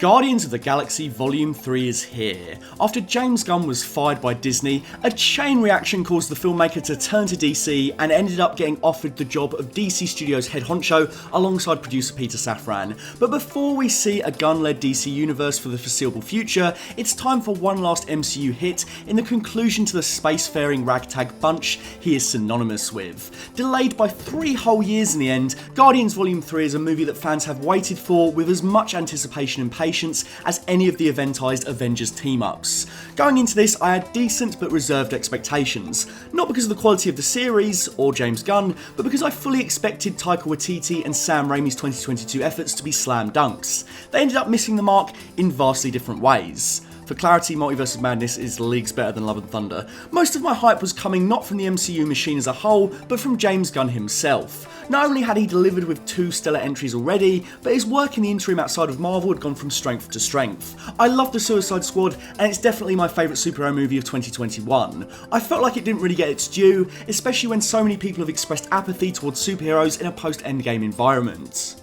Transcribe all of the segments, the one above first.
Guardians of the Galaxy Volume 3 is here. After James Gunn was fired by Disney, a chain reaction caused the filmmaker to turn to DC and ended up getting offered the job of DC Studios head honcho alongside producer Peter Safran. But before we see a Gunn-led DC universe for the foreseeable future, it's time for one last MCU hit in the conclusion to the spacefaring ragtag bunch he is synonymous with. Delayed by 3 whole years in the end, Guardians Volume 3 is a movie that fans have waited for with as much anticipation and patience as any of the eventized Avengers team-ups. Going into this, I had decent but reserved expectations, not because of the quality of the series or James Gunn, but because I fully expected Taika Waititi and Sam Raimi's 2022 efforts to be slam dunks. They ended up missing the mark in vastly different ways. For clarity, Multiverse of Madness is leagues better than Love and Thunder. Most of my hype was coming not from the MCU machine as a whole, but from James Gunn himself. Not only had he delivered with 2 stellar entries already, but his work in the interim outside of Marvel had gone from strength to strength. I love the Suicide Squad, and it's definitely my favourite superhero movie of 2021. I felt like it didn't really get its due, especially when so many people have expressed apathy towards superheroes in a post-Endgame environment.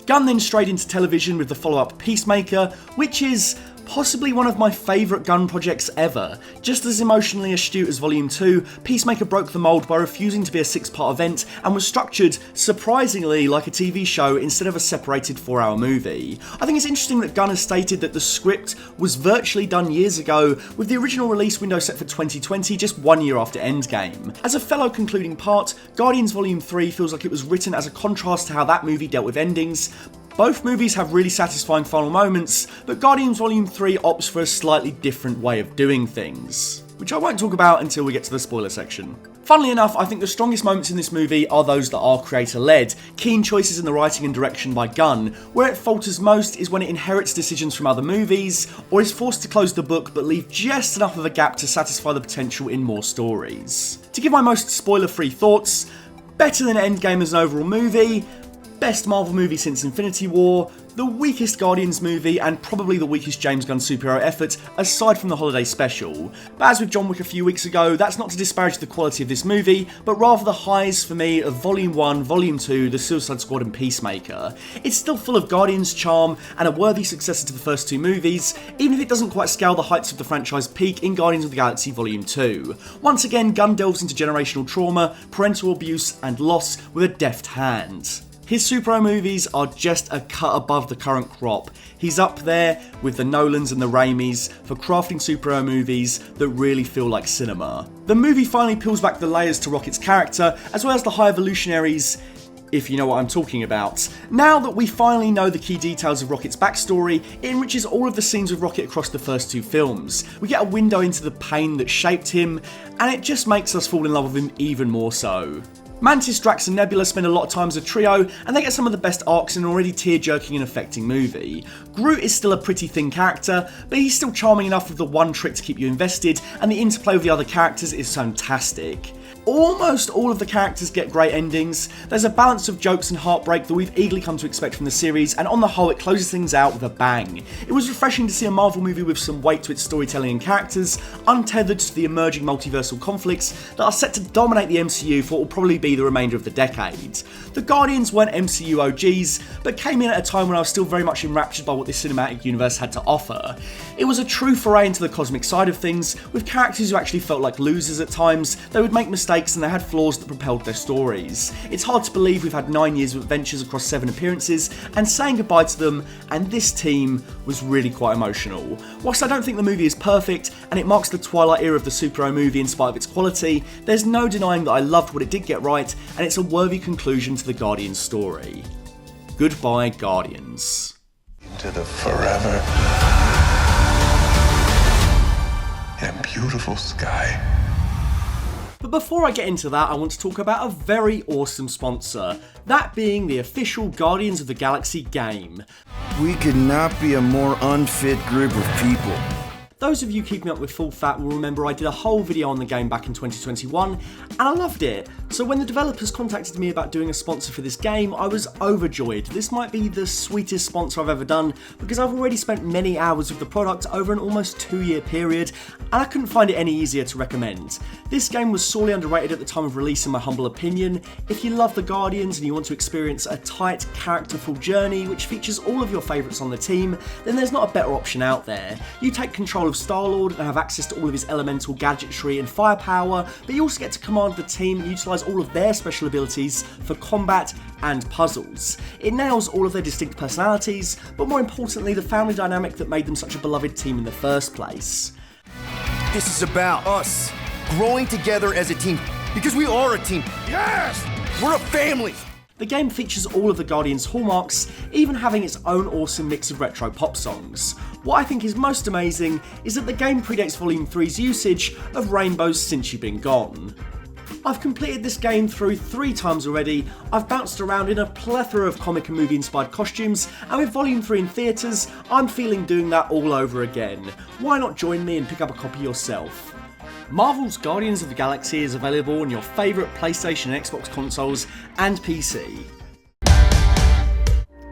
Gunn then strayed into television with the follow-up Peacemaker, which is possibly one of my favourite Gunn projects ever. Just as emotionally astute as Volume 2, Peacemaker broke the mould by refusing to be a 6-part event and was structured, surprisingly, like a TV show instead of a separated 4-hour movie. I think it's interesting that Gunn has stated that the script was virtually done years ago, with the original release window set for 2020, just 1 year after Endgame. As a fellow concluding part, Guardians Volume 3 feels like it was written as a contrast to how that movie dealt with endings. Both movies have really satisfying final moments, but Guardians Volume 3 opts for a slightly different way of doing things, which I won't talk about until we get to the spoiler section. Funnily enough, I think the strongest moments in this movie are those that are creator-led, keen choices in the writing and direction by Gunn. Where it falters most is when it inherits decisions from other movies, or is forced to close the book but leave just enough of a gap to satisfy the potential in more stories. To give my most spoiler-free thoughts, better than Endgame as an overall movie, best Marvel movie since Infinity War, the weakest Guardians movie, and probably the weakest James Gunn superhero effort, aside from the holiday special. But as with John Wick a few weeks ago, that's not to disparage the quality of this movie, but rather the highs for me of Volume 1, Volume 2, The Suicide Squad and Peacemaker. It's still full of Guardians charm, and a worthy successor to the first 2 movies, even if it doesn't quite scale the heights of the franchise peak in Guardians of the Galaxy Volume 2. Once again, Gunn delves into generational trauma, parental abuse, and loss with a deft hand. His superhero movies are just a cut above the current crop. He's up there with the Nolans and the Raimis for crafting superhero movies that really feel like cinema. The movie finally peels back the layers to Rocket's character, as well as the High Evolutionaries, if you know what I'm talking about. Now that we finally know the key details of Rocket's backstory, it enriches all of the scenes with Rocket across the first 2 films. We get a window into the pain that shaped him, and it just makes us fall in love with him even more so. Mantis, Drax and Nebula spend a lot of time as a trio, and they get some of the best arcs in an already tear-jerking and affecting movie. Groot is still a pretty thin character, but he's still charming enough with the one trick to keep you invested, and the interplay with the other characters is fantastic. Almost all of the characters get great endings. There's a balance of jokes and heartbreak that we've eagerly come to expect from the series, and on the whole it closes things out with a bang. It was refreshing to see a Marvel movie with some weight to its storytelling and characters, untethered to the emerging multiversal conflicts that are set to dominate the MCU for what will probably be the remainder of the decade. The Guardians weren't MCU OGs, but came in at a time when I was still very much enraptured by what this cinematic universe had to offer. It was a true foray into the cosmic side of things, with characters who actually felt like losers at times. They would make mistakes and they had flaws that propelled their stories. It's hard to believe we've had 9 years of adventures across 7 appearances, and saying goodbye to them and this team was really quite emotional. Whilst I don't think the movie is perfect, and it marks the twilight era of the superhero movie in spite of its quality, there's no denying that I loved what it did get right, and it's a worthy conclusion to the Guardians story. Goodbye, Guardians. Into the forever in a beautiful sky. But before I get into that, I want to talk about a very awesome sponsor, that being the official Guardians of the Galaxy game. We could not be a more unfit group of people. Those of you keeping up with Full Fat will remember I did a whole video on the game back in 2021, and I loved it. So when the developers contacted me about doing a sponsor for this game, I was overjoyed. This might be the sweetest sponsor I've ever done, because I've already spent many hours with the product over an almost 2-year period, and I couldn't find it any easier to recommend. This game was sorely underrated at the time of release in my humble opinion. If you love the Guardians and you want to experience a tight, characterful journey which features all of your favourites on the team, then there's not a better option out there. You take control of Star-Lord and have access to all of his elemental gadgetry and firepower, but you also get to command the team and utilise all of their special abilities for combat and puzzles. It nails all of their distinct personalities, but more importantly the family dynamic that made them such a beloved team in the first place. This is about us growing together as a team, because we are a team. Yes! We're a family! The game features all of the Guardians' hallmarks, even having its own awesome mix of retro pop songs. What I think is most amazing is that the game predates Volume 3's usage of Rainbow's Since You've Been Gone. I've completed this game through 3 times already, I've bounced around in a plethora of comic and movie inspired costumes, and with Volume 3 in theatres, I'm feeling doing that all over again. Why not join me and pick up a copy yourself? Marvel's Guardians of the Galaxy is available on your favourite PlayStation and Xbox consoles and PC.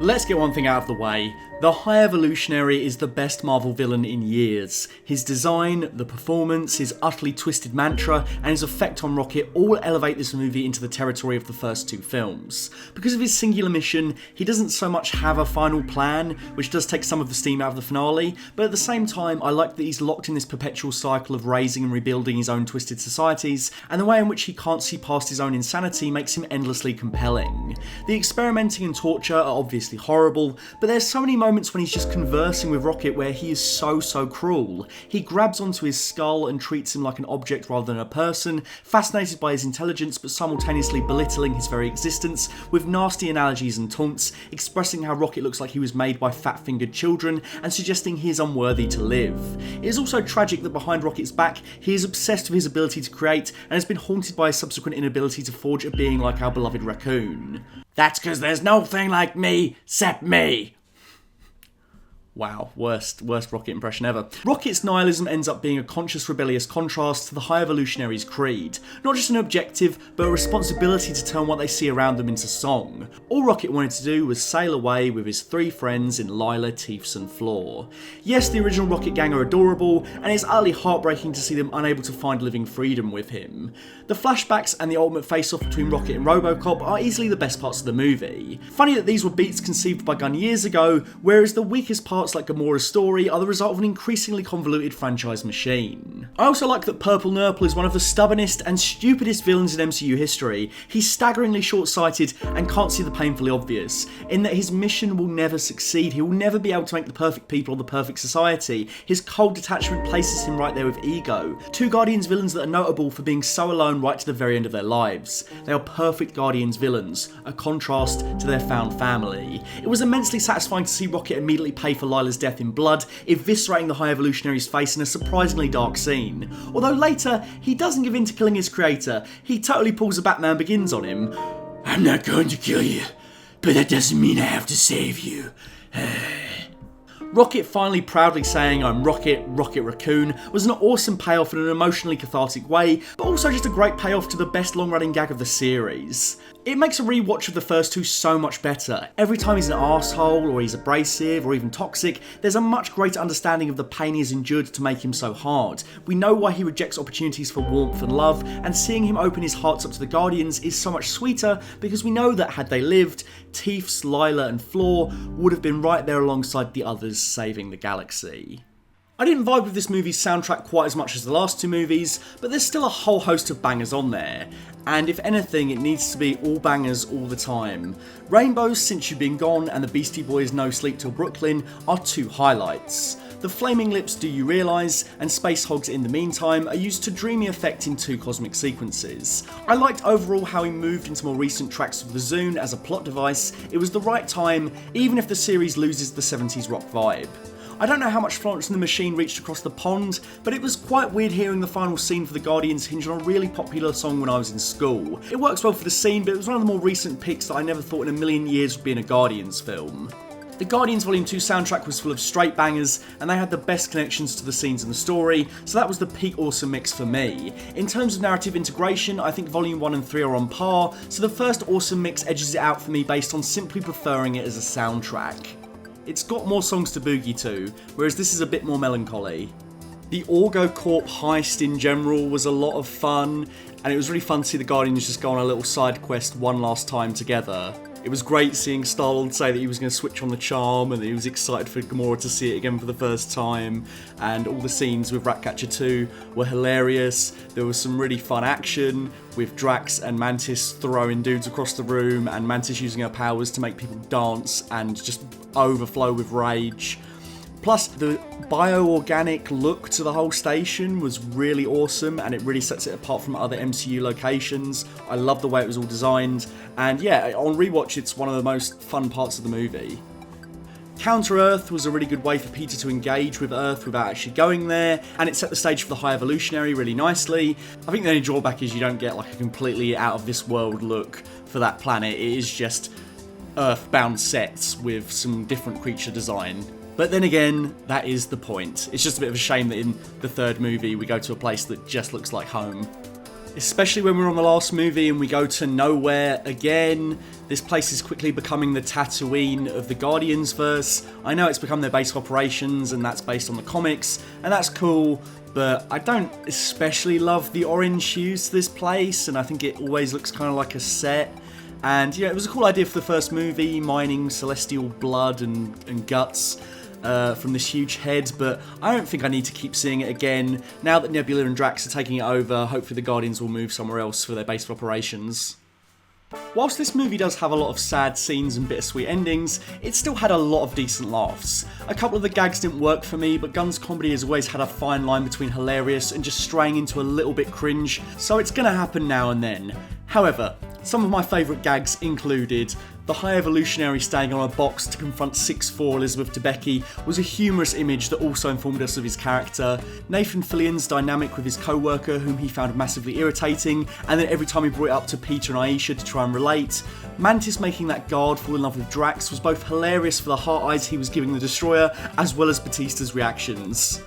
Let's get one thing out of the way. The High Evolutionary is the best Marvel villain in years. His design, the performance, his utterly twisted mantra, and his effect on Rocket all elevate this movie into the territory of the first 2 films. Because of his singular mission, he doesn't so much have a final plan, which does take some of the steam out of the finale, but at the same time I like that he's locked in this perpetual cycle of raising and rebuilding his own twisted societies, and the way in which he can't see past his own insanity makes him endlessly compelling. The experimenting and torture are obviously horrible, but there's so many moments when he's just conversing with Rocket where he is so cruel. He grabs onto his skull and treats him like an object rather than a person, fascinated by his intelligence but simultaneously belittling his very existence with nasty analogies and taunts, expressing how Rocket looks like he was made by fat-fingered children and suggesting he is unworthy to live. It is also tragic that behind Rocket's back he is obsessed with his ability to create and has been haunted by his subsequent inability to forge a being like our beloved raccoon. That's 'cause there's no thing like me, 'cept me. Wow, worst Rocket impression ever. Rocket's nihilism ends up being a conscious rebellious contrast to the High Evolutionary's creed. Not just an objective, but a responsibility to turn what they see around them into song. All Rocket wanted to do was sail away with his 3 friends in Lila, Teefs and Floor. Yes, the original Rocket gang are adorable, and it's utterly heartbreaking to see them unable to find living freedom with him. The flashbacks and the ultimate face-off between Rocket and Robocop are easily the best parts of the movie. Funny that these were beats conceived by Gunn years ago, whereas the weakest parts like Gamora's story are the result of an increasingly convoluted franchise machine. I also like that Purple Nurple is one of the stubbornest and stupidest villains in MCU history. He's staggeringly short-sighted and can't see the painfully obvious, in that his mission will never succeed. He will never be able to make the perfect people or the perfect society. His cold detachment places him right there with Ego. 2 Guardians villains that are notable for being so alone right to the very end of their lives. They are perfect Guardians villains, a contrast to their found family. It was immensely satisfying to see Rocket immediately pay for Lila's death in blood, eviscerating the High Evolutionary's face in a surprisingly dark scene. Although later, he doesn't give in to killing his creator, he totally pulls a Batman Begins on him. I'm not going to kill you, but that doesn't mean I have to save you. Rocket finally proudly saying I'm Rocket, Rocket Raccoon was an awesome payoff in an emotionally cathartic way, but also just a great payoff to the best long-running gag of the series. It makes a rewatch of the first 2 so much better. Every time he's an arsehole, or he's abrasive, or even toxic, there's a much greater understanding of the pain he has endured to make him so hard. We know why he rejects opportunities for warmth and love, and seeing him open his hearts up to the Guardians is so much sweeter because we know that had they lived, Teefs, Lila and Floor would have been right there alongside the others saving the galaxy. I didn't vibe with this movie's soundtrack quite as much as the last 2 movies, but there's still a whole host of bangers on there. And if anything, it needs to be all bangers all the time. Rainbow's Since You've Been Gone and the Beastie Boys' No Sleep Till Brooklyn are 2 highlights. The Flaming Lips Do You Realise and Space Hogs In the Meantime are used to dreamy effect in 2 cosmic sequences. I liked overall how he moved into more recent tracks of the Zune as a plot device. It was the right time, even if the series loses the 70s rock vibe. I don't know how much Florence and the Machine reached across the pond, but it was quite weird hearing the final scene for the Guardians hinge on a really popular song when I was in school. It works well for the scene, but it was one of the more recent picks that I never thought in a million years would be in a Guardians film. The Guardians Volume 2 soundtrack was full of straight bangers, and they had the best connections to the scenes and the story, so that was the peak awesome mix for me. In terms of narrative integration, I think Volume 1 and 3 are on par, so the first awesome mix edges it out for me based on simply preferring it as a soundtrack. It's got more songs to boogie to, whereas this is a bit more melancholy. The Orgo Corp heist in general was a lot of fun, and it was really fun to see the Guardians just go on a little side quest one last time together. It was great seeing Star-Lord say that he was going to switch on the charm and that he was excited for Gamora to see it again for the first time, and all the scenes with Ratcatcher 2 were hilarious. There was some really fun action with Drax and Mantis throwing dudes across the room and Mantis using her powers to make people dance and just overflow with rage. Plus, the bio-organic look to the whole station was really awesome, and it really sets it apart from other MCU locations. I love the way it was all designed, and yeah, on rewatch it's one of the most fun parts of the movie. Counter-Earth was a really good way for Peter to engage with Earth without actually going there, and it set the stage for the High Evolutionary really nicely. I think the only drawback is you don't get like a completely out-of-this-world look for that planet. It is just Earth-bound sets with some different creature design. But then again, that is the point. It's just a bit of a shame that in the third movie we go to a place that just looks like home. Especially when we're on the last movie and we go to nowhere again. This place is quickly becoming the Tatooine of the Guardians verse. I know it's become their base of operations and that's based on the comics, and that's cool, but I don't especially love the orange hues to this place, and I think it always looks kind of like a set. And yeah, it was a cool idea for the first movie, mining celestial blood and guts from this huge head, but I don't think I need to keep seeing it again. Now that Nebula and Drax are taking it over, hopefully the Guardians will move somewhere else for their base of operations. Whilst this movie does have a lot of sad scenes and bittersweet endings, it still had a lot of decent laughs. A couple of the gags didn't work for me, but Gunn's comedy has always had a fine line between hilarious and just straying into a little bit cringe, so it's gonna happen now and then. However, some of my favourite gags included the High Evolutionary staying on a box to confront 6'4" Elizabeth Debicki was a humorous image that also informed us of his character. Nathan Fillion's dynamic with his co-worker, whom he found massively irritating, and then every time he brought it up to Peter and Aisha to try and relate. Mantis making that guard fall in love with Drax was both hilarious for the heart eyes he was giving the Destroyer, as well as Batista's reactions.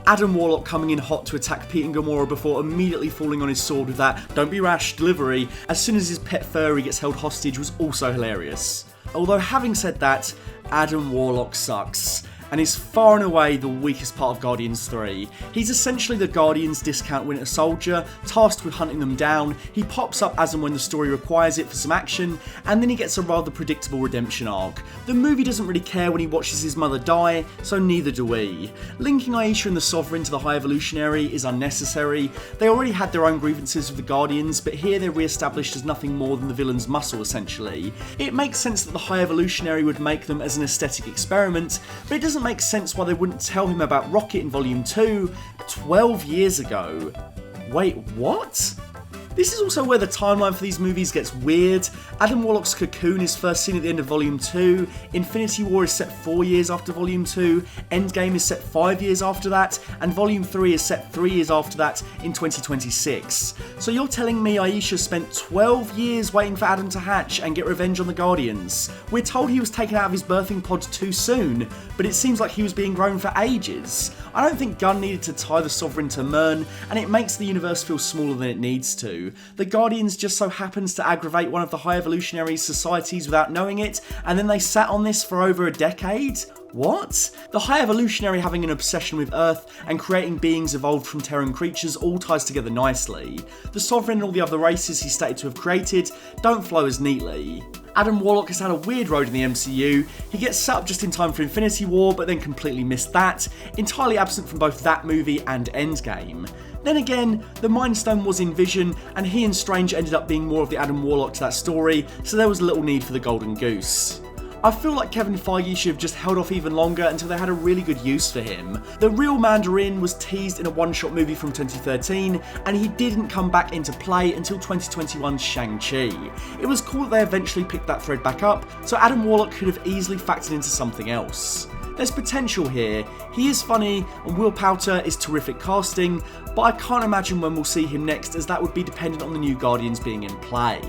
Adam Warlock coming in hot to attack Pete and Gamora before immediately falling on his sword with that "don't be rash" delivery as soon as his pet furry gets held hostage was also hilarious. Although having said that, Adam Warlock sucks, and is far and away the weakest part of Guardians 3. He's essentially the Guardians' discount Winter Soldier, tasked with hunting them down. He pops up as and when the story requires it for some action, and then he gets a rather predictable redemption arc. The movie doesn't really care when he watches his mother die, so neither do we. Linking Aisha and the Sovereign to the High Evolutionary is unnecessary. They already had their own grievances with the Guardians, but here they're re-established as nothing more than the villain's muscle, essentially. It makes sense that the High Evolutionary would make them as an aesthetic experiment, but it doesn't make sense why they wouldn't tell him about Rocket in Volume 2 12 years ago. Wait, what? This is also where the timeline for these movies gets weird. Adam Warlock's cocoon is first seen at the end of Volume 2, Infinity War is set 4 years after Volume 2, Endgame is set 5 years after that, and Volume 3 is set 3 years after that in 2026. So you're telling me Aisha spent 12 years waiting for Adam to hatch and get revenge on the Guardians? We're told he was taken out of his birthing pod too soon, but it seems like he was being grown for ages. I don't think Gunn needed to tie the Sovereign to Myrn, and it makes the universe feel smaller than it needs to. The Guardians just so happens to aggravate one of the High Evolutionary societies without knowing it, and then they sat on this for over a decade? What? The High Evolutionary having an obsession with Earth and creating beings evolved from Terran creatures all ties together nicely. The Sovereign and all the other races he's stated to have created don't flow as neatly. Adam Warlock has had a weird road in the MCU. He gets set up just in time for Infinity War, but then completely missed that, entirely absent from both that movie and Endgame. Then again, the Mind Stone was in Vision, and he and Strange ended up being more of the Adam Warlock to that story, so there was little need for the Golden Goose. I feel like Kevin Feige should have just held off even longer until they had a really good use for him. The real Mandarin was teased in a one-shot movie from 2013, and he didn't come back into play until 2021's Shang-Chi. It was cool that they eventually picked that thread back up, so Adam Warlock could have easily factored into something else. There's potential here, he is funny, and Will Poulter is terrific casting, but I can't imagine when we'll see him next, as that would be dependent on the new Guardians being in play.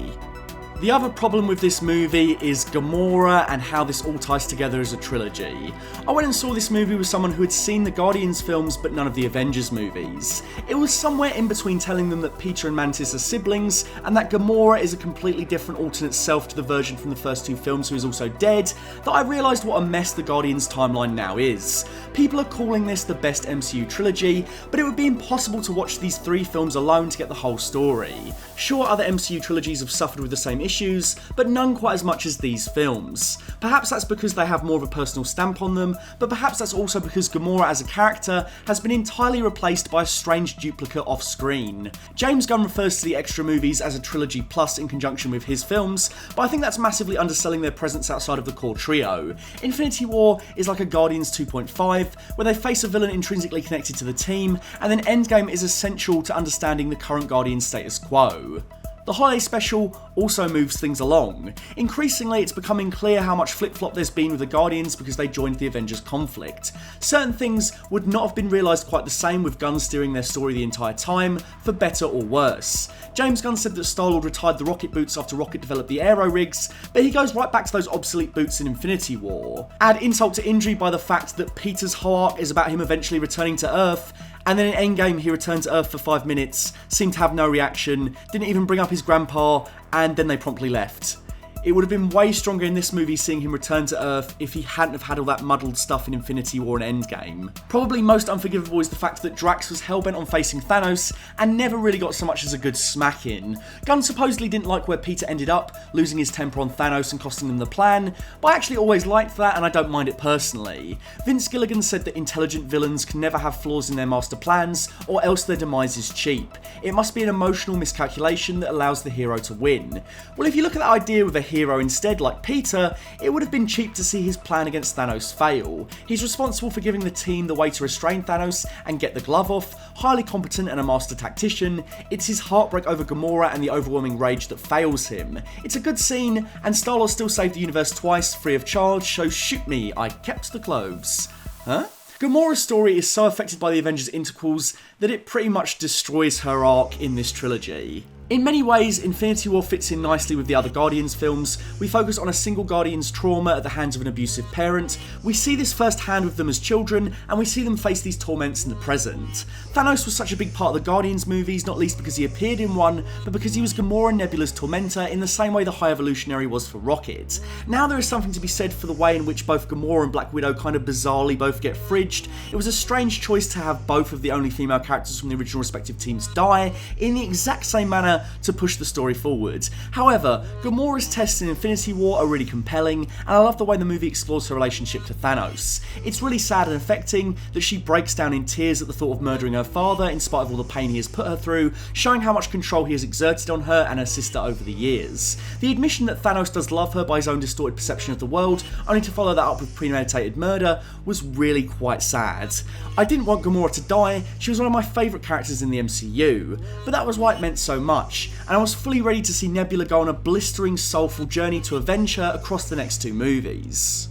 The other problem with this movie is Gamora and how this all ties together as a trilogy. I went and saw this movie with someone who had seen the Guardians films but none of the Avengers movies. It was somewhere in between telling them that Peter and Mantis are siblings and that Gamora is a completely different alternate self to the version from the first two films who is also dead, that I realised what a mess the Guardians timeline now is. People are calling this the best MCU trilogy, but it would be impossible to watch these three films alone to get the whole story. Sure, other MCU trilogies have suffered with the same issues, but none quite as much as these films. Perhaps that's because they have more of a personal stamp on them, but perhaps that's also because Gamora as a character has been entirely replaced by a strange duplicate off screen. James Gunn refers to the extra movies as a trilogy plus in conjunction with his films, but I think that's massively underselling their presence outside of the core trio. Infinity War is like a Guardians 2.5, where they face a villain intrinsically connected to the team, and then Endgame is essential to understanding the current Guardians status quo. The holiday special also moves things along. Increasingly, it's becoming clear how much flip-flop there's been with the Guardians because they joined the Avengers conflict. Certain things would not have been realised quite the same with Gunn steering their story the entire time, for better or worse. James Gunn said that Star-Lord retired the rocket boots after Rocket developed the aero rigs, but he goes right back to those obsolete boots in Infinity War. Add insult to injury by the fact that Peter's whole arc is about him eventually returning to Earth, and then in Endgame he returned to Earth for 5 minutes, seemed to have no reaction, didn't even bring up his grandpa, and then they promptly left. It would have been way stronger in this movie seeing him return to Earth if he hadn't have had all that muddled stuff in Infinity War and Endgame. Probably most unforgivable is the fact that Drax was hellbent on facing Thanos and never really got so much as a good smack in. Gunn supposedly didn't like where Peter ended up, losing his temper on Thanos and costing them the plan, but I actually always liked that and I don't mind it personally. Vince Gilligan said that intelligent villains can never have flaws in their master plans, or else their demise is cheap. It must be an emotional miscalculation that allows the hero to win. Well, if you look at that idea with a hero instead, like Peter, it would have been cheap to see his plan against Thanos fail. He's responsible for giving the team the way to restrain Thanos and get the glove off, highly competent and a master tactician. It's his heartbreak over Gamora and the overwhelming rage that fails him. It's a good scene, and Star-Lord still saved the universe twice, free of charge, so shoot me, I kept the clothes. Huh? Gamora's story is so affected by the Avengers interquels that it pretty much destroys her arc in this trilogy. In many ways, Infinity War fits in nicely with the other Guardians films. We focus on a single Guardian's trauma at the hands of an abusive parent. We see this firsthand with them as children, and we see them face these torments in the present. Thanos was such a big part of the Guardians movies, not least because he appeared in one, but because he was Gamora and Nebula's tormentor in the same way the High Evolutionary was for Rocket. Now there is something to be said for the way in which both Gamora and Black Widow kind of bizarrely both get fridged. It was a strange choice to have both of the only female characters from the original respective teams die in the exact same manner to push the story forward. However, Gamora's tests in Infinity War are really compelling, and I love the way the movie explores her relationship to Thanos. It's really sad and affecting that she breaks down in tears at the thought of murdering her father in spite of all the pain he has put her through, showing how much control he has exerted on her and her sister over the years. The admission that Thanos does love her by his own distorted perception of the world, only to follow that up with premeditated murder, was really quite sad. I didn't want Gamora to die, she was one of my favourite characters in the MCU, but that was why it meant so much, and I was fully ready to see Nebula go on a blistering, soulful journey to avenge her across the next two movies.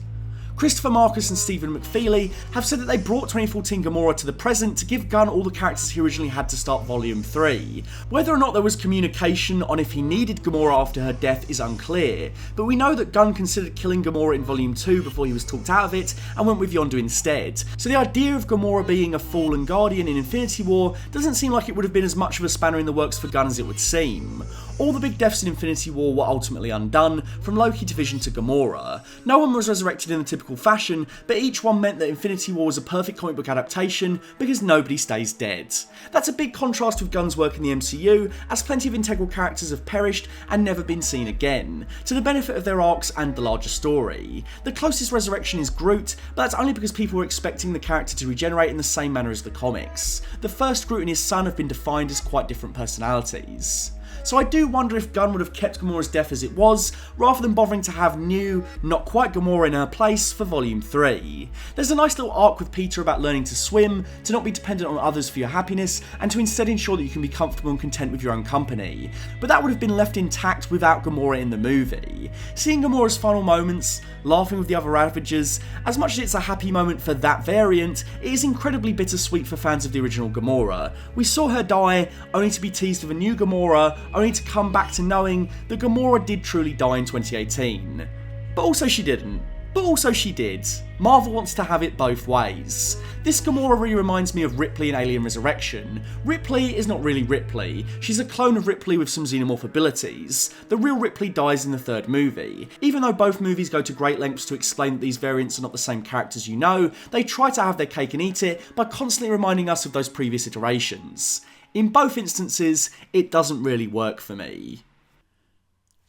Christopher Marcus and Stephen McFeely have said that they brought 2014 Gamora to the present to give Gunn all the characters he originally had to start Volume 3. Whether or not there was communication on if he needed Gamora after her death is unclear, but we know that Gunn considered killing Gamora in Volume 2 before he was talked out of it and went with Yondu instead. So the idea of Gamora being a fallen Guardian in Infinity War doesn't seem like it would have been as much of a spanner in the works for Gunn as it would seem. All the big deaths in Infinity War were ultimately undone, from Loki to Vision to Gamora. No one was resurrected in the typical fashion, but each one meant that Infinity War was a perfect comic book adaptation because nobody stays dead. That's a big contrast with Gunn's work in the MCU, as plenty of integral characters have perished and never been seen again, to the benefit of their arcs and the larger story. The closest resurrection is Groot, but that's only because people were expecting the character to regenerate in the same manner as the comics. The first Groot and his son have been defined as quite different personalities. So I do wonder if Gunn would have kept Gamora's death as it was, rather than bothering to have new, not quite Gamora in her place for Volume 3. There's a nice little arc with Peter about learning to swim, to not be dependent on others for your happiness, and to instead ensure that you can be comfortable and content with your own company. But that would have been left intact without Gamora in the movie. Seeing Gamora's final moments, laughing with the other Ravagers, as much as it's a happy moment for that variant, it is incredibly bittersweet for fans of the original Gamora. We saw her die, only to be teased with a new Gamora, only to come back to knowing that Gamora did truly die in 2018. But also she didn't. But also she did. Marvel wants to have it both ways. This Gamora really reminds me of Ripley in Alien Resurrection. Ripley is not really Ripley. She's a clone of Ripley with some xenomorph abilities. The real Ripley dies in the third movie. Even though both movies go to great lengths to explain that these variants are not the same characters you know, they try to have their cake and eat it by constantly reminding us of those previous iterations. In both instances, it doesn't really work for me.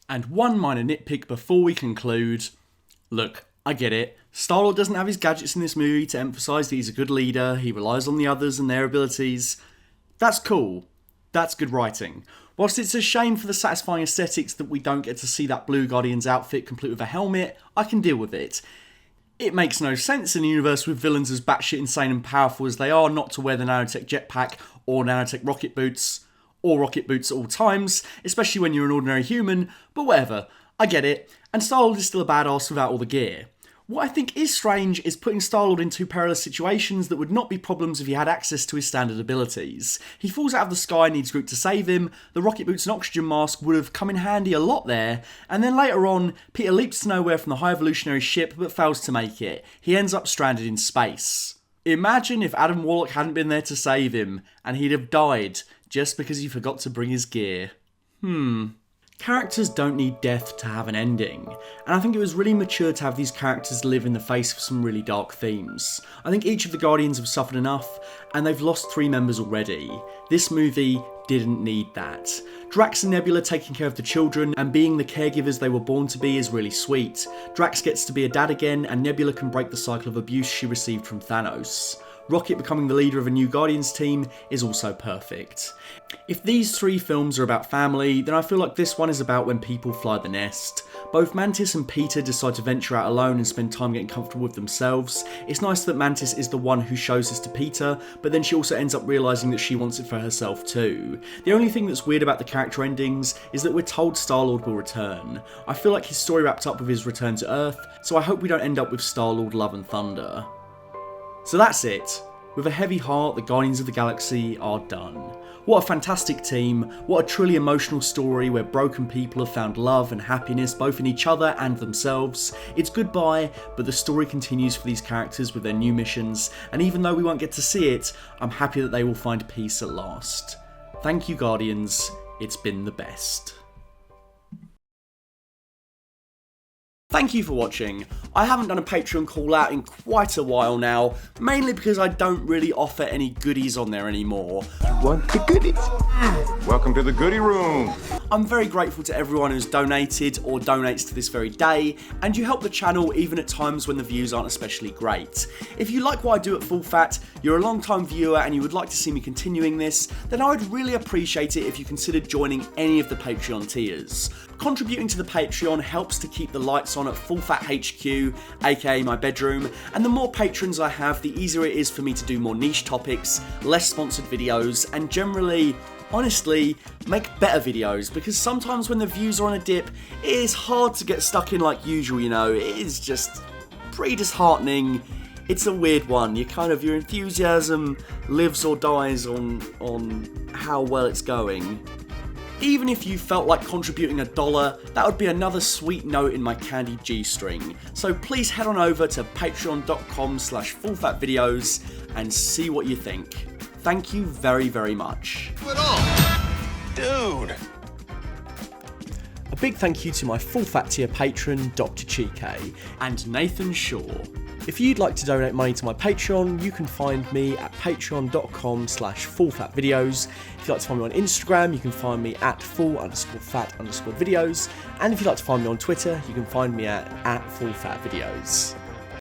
And one minor nitpick before we conclude. Look, I get it. Star-Lord doesn't have his gadgets in this movie to emphasise that he's a good leader, he relies on the others and their abilities. That's cool. That's good writing. Whilst it's a shame for the satisfying aesthetics that we don't get to see that Blue Guardian's outfit complete with a helmet, I can deal with it. It makes no sense in a universe with villains as batshit insane and powerful as they are not to wear the nanotech jetpack or nanotech rocket boots, or rocket boots at all times, especially when you're an ordinary human, but whatever, I get it, and Star-Lord is still a badass without all the gear. What I think is strange is putting Star-Lord in two perilous situations that would not be problems if he had access to his standard abilities. He falls out of the sky and needs Groot to save him, the rocket boots and oxygen mask would have come in handy a lot there, and then later on, Peter leaps to nowhere from the high evolutionary ship but fails to make it. He ends up stranded in space. Imagine if Adam Warlock hadn't been there to save him, and he'd have died just because he forgot to bring his gear. Characters don't need death to have an ending, and I think it was really mature to have these characters live in the face of some really dark themes. I think each of the Guardians have suffered enough, and they've lost 3 members already. This movie didn't need that. Drax and Nebula taking care of the children and being the caregivers they were born to be is really sweet. Drax gets to be a dad again, and Nebula can break the cycle of abuse she received from Thanos. Rocket becoming the leader of a new Guardians team is also perfect. If these 3 films are about family, then I feel like this one is about when people fly the nest. Both Mantis and Peter decide to venture out alone and spend time getting comfortable with themselves. It's nice that Mantis is the one who shows this to Peter, but then she also ends up realising that she wants it for herself too. The only thing that's weird about the character endings is that we're told Star-Lord will return. I feel like his story wrapped up with his return to Earth, so I hope we don't end up with Star-Lord Love and Thunder. So that's it. With a heavy heart, the Guardians of the Galaxy are done. What a fantastic team, what a truly emotional story where broken people have found love and happiness both in each other and themselves. It's goodbye, but the story continues for these characters with their new missions, and even though we won't get to see it, I'm happy that they will find peace at last. Thank you, Guardians, it's been the best. Thank you for watching. I haven't done a Patreon call out in quite a while now, mainly because I don't really offer any goodies on there anymore. Want the goodies? Welcome to the goodie room. I'm very grateful to everyone who's donated or donates to this very day, and you help the channel even at times when the views aren't especially great. If you like what I do at Full Fat, you're a long time viewer and you would like to see me continuing this, then I would really appreciate it if you considered joining any of the Patreon tiers. Contributing to the Patreon helps to keep the lights on at Full Fat HQ, aka my bedroom, and the more patrons I have, the easier it is for me to do more niche topics, less sponsored videos, and generally, honestly, make better videos, because sometimes when the views are on a dip, it is hard to get stuck in like usual, you know, it is just pretty disheartening. It's a weird one, your enthusiasm lives or dies on how well it's going. Even if you felt like contributing $1, that would be another sweet note in my candy G-string. So please head on over to patreon.com/fullfatvideos and see what you think. Thank you very, very much. Dude. A big thank you to my Full Fat tier patron, Dr. Chike, and Nathan Shaw. If you'd like to donate money to my Patreon, you can find me at patreon.com/fullfatvideos. If you'd like to find me on Instagram, you can find me at full_fat_videos. And if you'd like to find me on Twitter, you can find me at fullfatvideos.